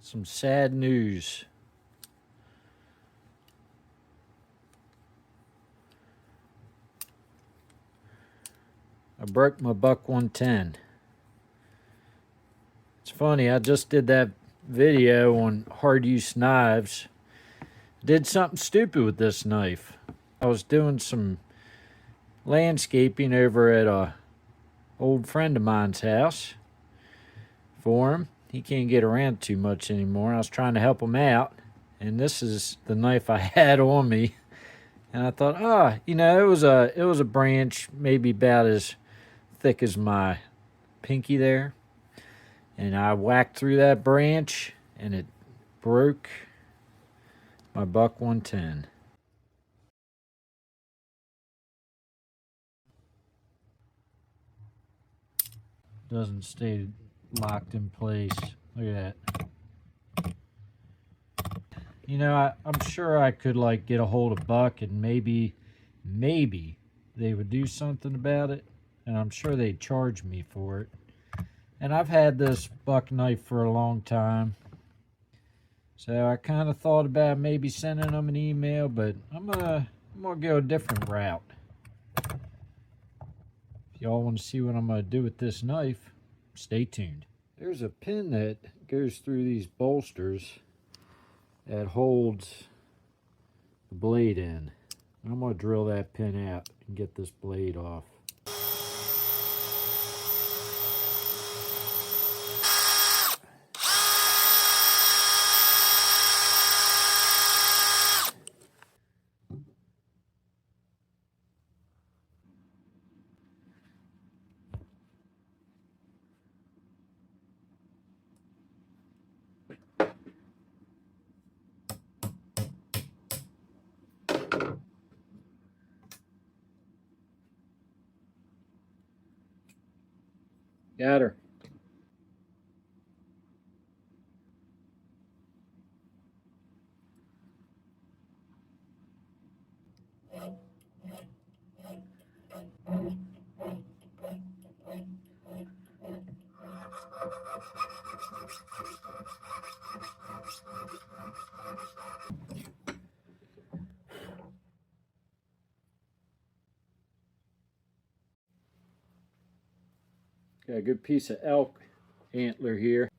Some sad news. I broke my buck 110. It's funny, I just did that video on hard use knives. Did something stupid with this knife. I was doing some landscaping over at a old friend of mine's house for him. He can't get around too much anymore. I was trying to help him out, and this is the knife I had on me. And I thought, you know, it was a branch maybe about as thick as my pinky there. And I whacked through that branch, and it broke my buck 110. Doesn't stay locked in place. Look at that. You know, I'm sure I could like get a hold of Buck and maybe they would do something about it, and I'm sure they'd charge me for it. And I've had this Buck knife for a long time, so I kind of thought about maybe sending them an email, but I'm gonna go a different route. If y'all want to see what I'm gonna do with this knife, stay tuned. There's a pin that goes through these bolsters that holds the blade in. I'm gonna drill that pin out and get this blade off. Got her. Got a good piece of elk antler here.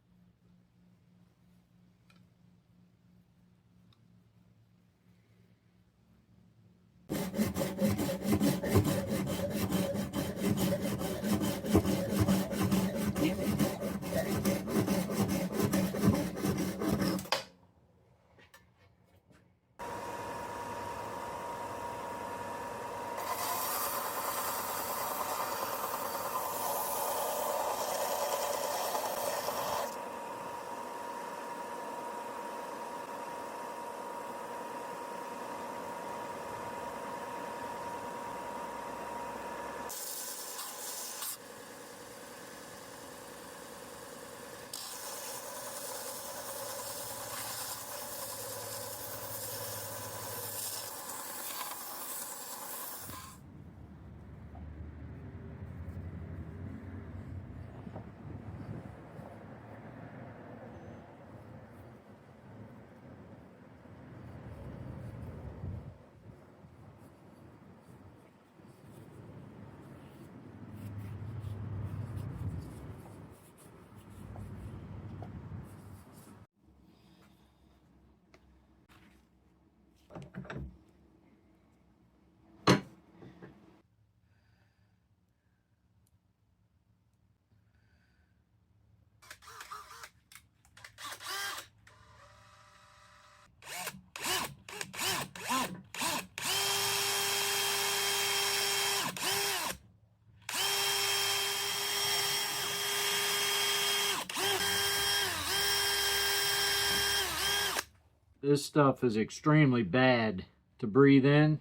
This stuff is extremely bad to breathe in.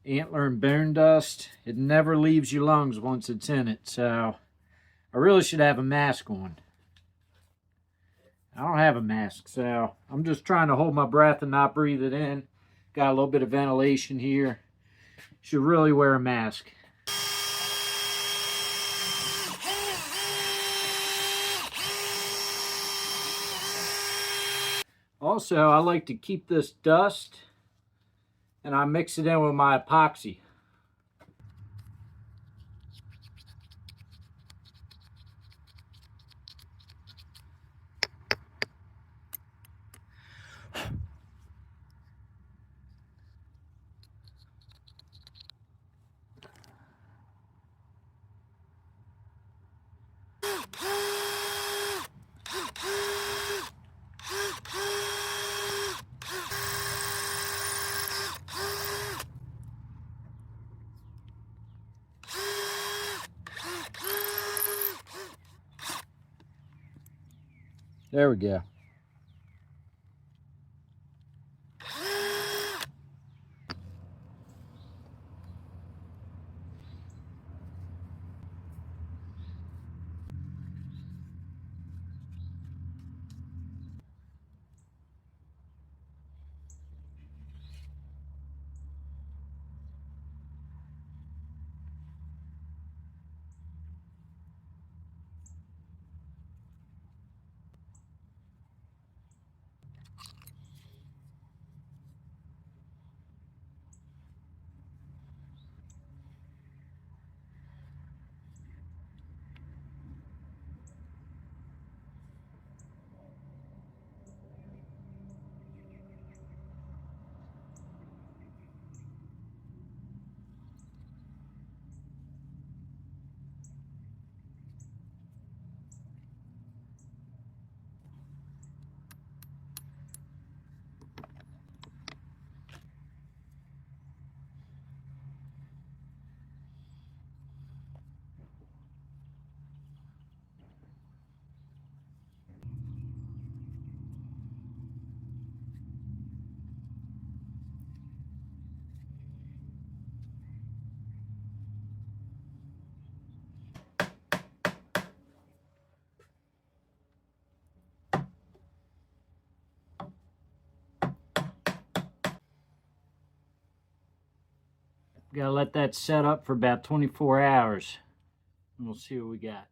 Antler and bone dust, it never leaves your lungs once it's in it, so I really should have a mask on. I don't have a mask, so I'm just trying to hold my breath and not breathe it in. Got a little bit of ventilation here. Should really wear a mask. Also, I like to keep this dust and I mix it in with my epoxy. There we go. Gotta let that set up for about 24 hours. And we'll see what we got.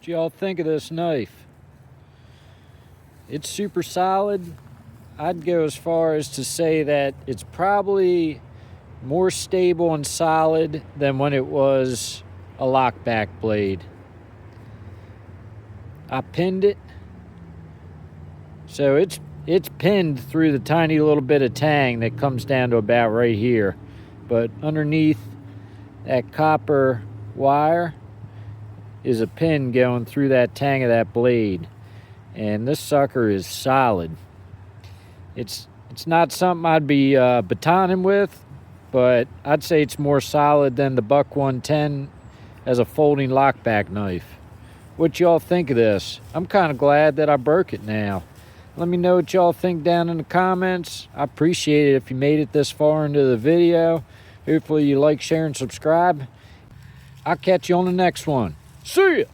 What y'all think of this knife? It's super solid. I'd go as far as to say that it's probably more stable and solid than when it was a lockback blade. I pinned it, so it's pinned through the tiny little bit of tang that comes down to about right here, but underneath that copper wire is a pin going through that tang of that blade, and this sucker is solid. It's not something I'd be batoning with, but I'd say it's more solid than the Buck 110 as a folding lockback knife. What y'all think of this? I'm kind of glad that I broke it now. Let me know what y'all think down in the comments. I appreciate it if you made it this far into the video. Hopefully you like, share, and subscribe. I'll catch you on the next one. See ya!